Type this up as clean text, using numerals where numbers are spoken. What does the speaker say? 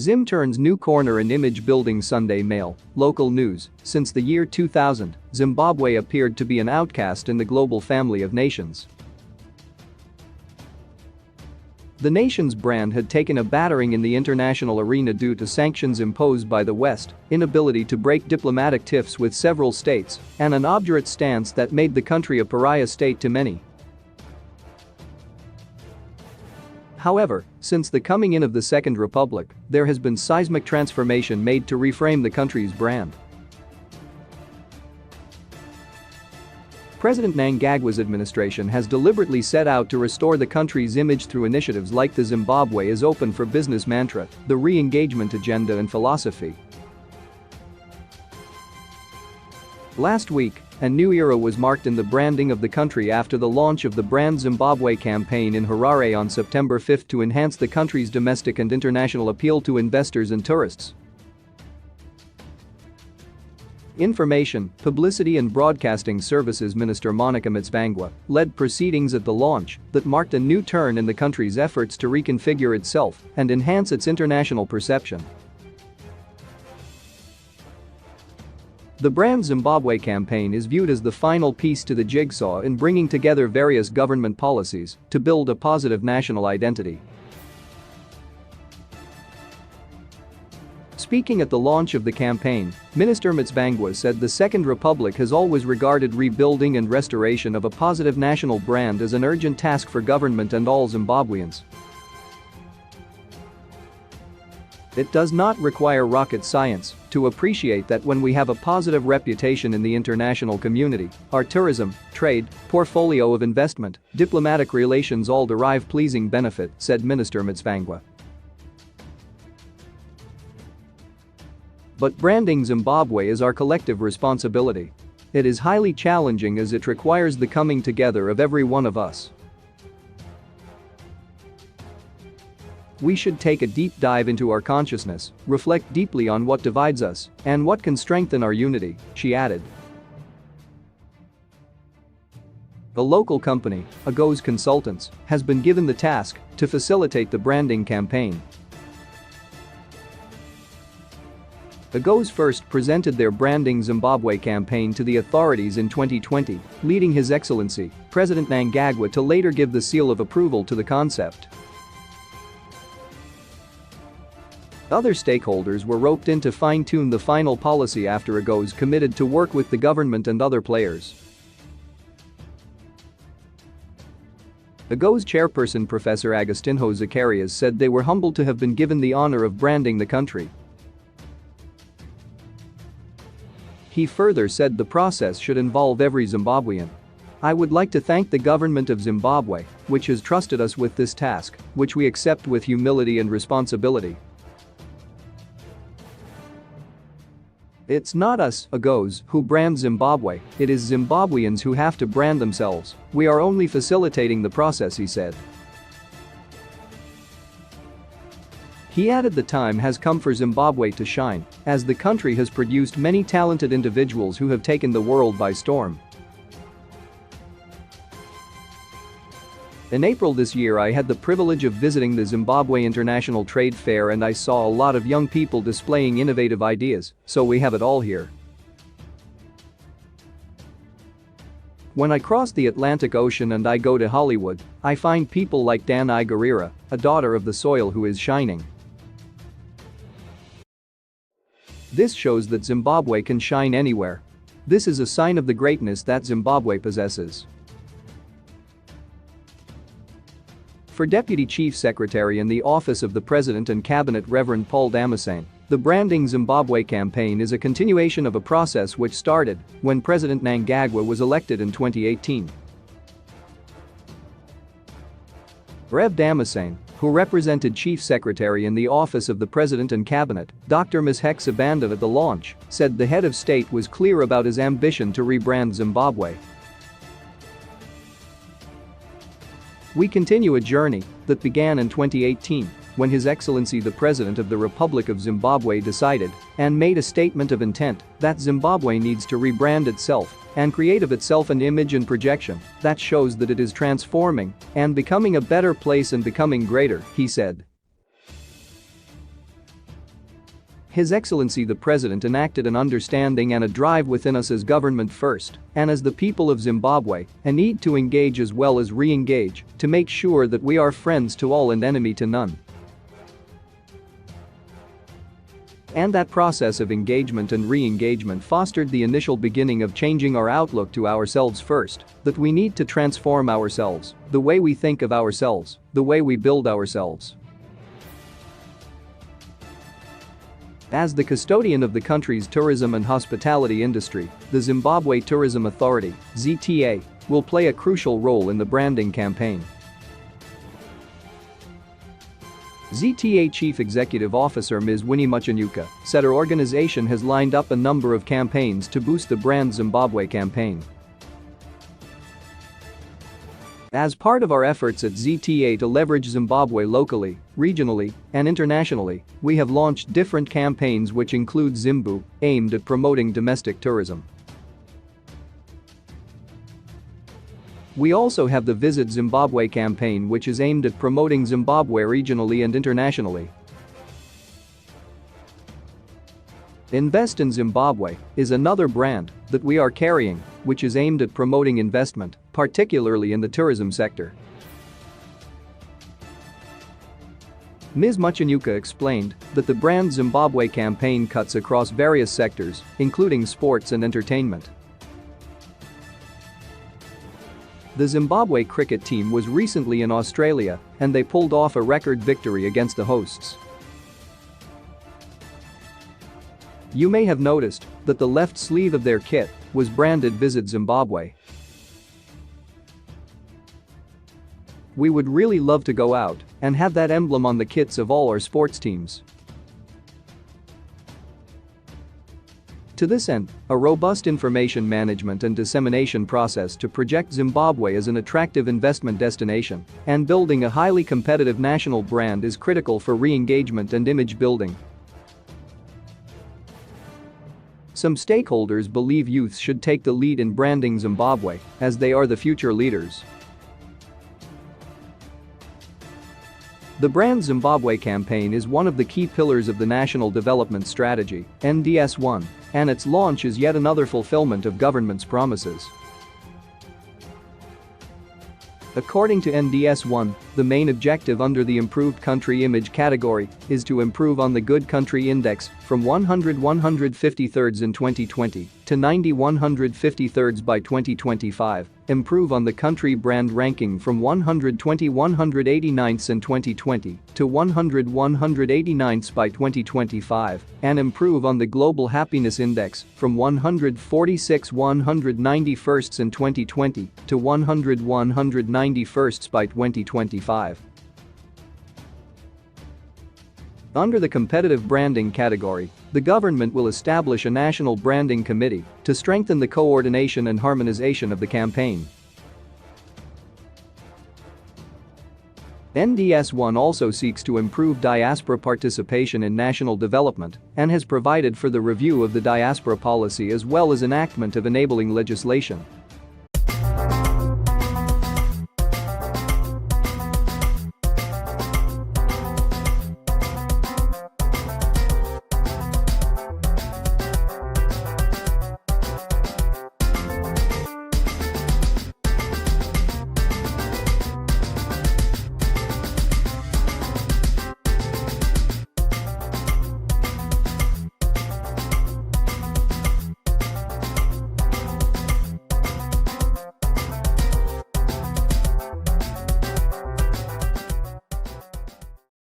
Zim turns new corner in image building. Sunday Mail, local news. Since the year 2000, Zimbabwe appeared to be an outcast in the global family of nations. The nation's brand had taken a battering in the international arena due to sanctions imposed by the West, inability to break diplomatic tiffs with several states, and an obdurate stance that made the country a pariah state to many. However, since the coming in of the Second Republic, there has been seismic transformation made to reframe the country's brand. President Mnangagwa's administration has deliberately set out to restore the country's image through initiatives like the Zimbabwe is open for business mantra, the re-engagement agenda and philosophy. Last week, a new era was marked in the branding of the country after the launch of the Brand Zimbabwe campaign in Harare on September 5 to enhance the country's domestic and international appeal to investors and tourists. Information, Publicity and Broadcasting Services Minister Monica Mtsvangwa led proceedings at the launch that marked a new turn in the country's efforts to reconfigure itself and enhance its international perception. The Brand Zimbabwe campaign is viewed as the final piece to the jigsaw in bringing together various government policies to build a positive national identity. Speaking at the launch of the campaign, Minister Mtsvangwa said the Second Republic has always regarded rebuilding and restoration of a positive national brand as an urgent task for government and all Zimbabweans. It does not require rocket science to appreciate that when we have a positive reputation in the international community, our tourism, trade, portfolio of investment, diplomatic relations all derive pleasing benefit, said Minister Mtsvangwa. But branding Zimbabwe is our collective responsibility. It is highly challenging as it requires the coming together of every one of us. We should take a deep dive into our consciousness, reflect deeply on what divides us, and what can strengthen our unity, she added. A local company, Agos Consultants, has been given the task to facilitate the branding campaign. Agos first presented their Branding Zimbabwe campaign to the authorities in 2020, leading His Excellency, President Mnangagwa to later give the seal of approval to the concept. Other stakeholders were roped in to fine-tune the final policy after Agos committed to work with the government and other players. Agos chairperson Professor Agostinho Zacarias said they were humbled to have been given the honor of branding the country. He further said the process should involve every Zimbabwean. I would like to thank the government of Zimbabwe, which has trusted us with this task, which we accept with humility and responsibility. It's not us, Agos, who brand Zimbabwe, it is Zimbabweans who have to brand themselves. We are only facilitating the process, he said. He added the time has come for Zimbabwe to shine, as the country has produced many talented individuals who have taken the world by storm. In April this year I had the privilege of visiting the Zimbabwe International Trade Fair and I saw a lot of young people displaying innovative ideas, so we have it all here. When I cross the Atlantic Ocean and I go to Hollywood, I find people like Danai Gurira, a daughter of the soil who is shining. This shows that Zimbabwe can shine anywhere. This is a sign of the greatness that Zimbabwe possesses. For Deputy Chief Secretary in the Office of the President and Cabinet Reverend Paul Damascene, the Branding Zimbabwe campaign is a continuation of a process which started when President Mnangagwa was elected in 2018. Rev Damascene, who represented Chief Secretary in the Office of the President and Cabinet, Dr. Mshek Sibanda at the launch, said the head of state was clear about his ambition to rebrand Zimbabwe. We continue a journey that began in 2018 when His Excellency the President of the Republic of Zimbabwe decided and made a statement of intent that Zimbabwe needs to rebrand itself and create of itself an image and projection that shows that it is transforming and becoming a better place and becoming greater, he said. His Excellency the President enacted an understanding and a drive within us as government first and as the people of Zimbabwe, a need to engage as well as re-engage to make sure that we are friends to all and enemy to none. And that process of engagement and re-engagement fostered the initial beginning of changing our outlook to ourselves first, that we need to transform ourselves, the way we think of ourselves, the way we build ourselves. As the custodian of the country's tourism and hospitality industry, the Zimbabwe Tourism Authority, ZTA, will play a crucial role in the branding campaign. ZTA Chief Executive Officer Ms. Winnie Muchanyuka said her organization has lined up a number of campaigns to boost the brand Zimbabwe campaign. As part of our efforts at ZTA to leverage Zimbabwe locally, regionally, and internationally, we have launched different campaigns which include Zimbu, aimed at promoting domestic tourism. We also have the Visit Zimbabwe campaign which is aimed at promoting Zimbabwe regionally and internationally. Invest in Zimbabwe is another brand that we are carrying, which is aimed at promoting investment, particularly in the tourism sector. Ms. Muchanyuka explained that the brand Zimbabwe campaign cuts across various sectors, including sports and entertainment. The Zimbabwe cricket team was recently in Australia and they pulled off a record victory against the hosts. You may have noticed that the left sleeve of their kit was branded Visit Zimbabwe. We would really love to go out and have that emblem on the kits of all our sports teams. To this end, a robust information management and dissemination process to project Zimbabwe as an attractive investment destination and building a highly competitive national brand is critical for re-engagement and image building. Some stakeholders believe youth should take the lead in branding Zimbabwe, as they are the future leaders. The Brand Zimbabwe campaign is one of the key pillars of the National Development Strategy, NDS-1, and its launch is yet another fulfillment of government's promises. According to NDS-1, the main objective under the Improved Country Image category is to improve on the Good Country Index from 153rd in 2020 to 153rd by 2025, improve on the country brand ranking from 189th in 2020 to 189th by 2025, and improve on the Global Happiness Index from 191st in 2020 to 191st by 2025. Under the competitive branding category, the government will establish a national branding committee to strengthen the coordination and harmonization of the campaign. NDS-1 also seeks to improve diaspora participation in national development and has provided for the review of the diaspora policy as well as enactment of enabling legislation.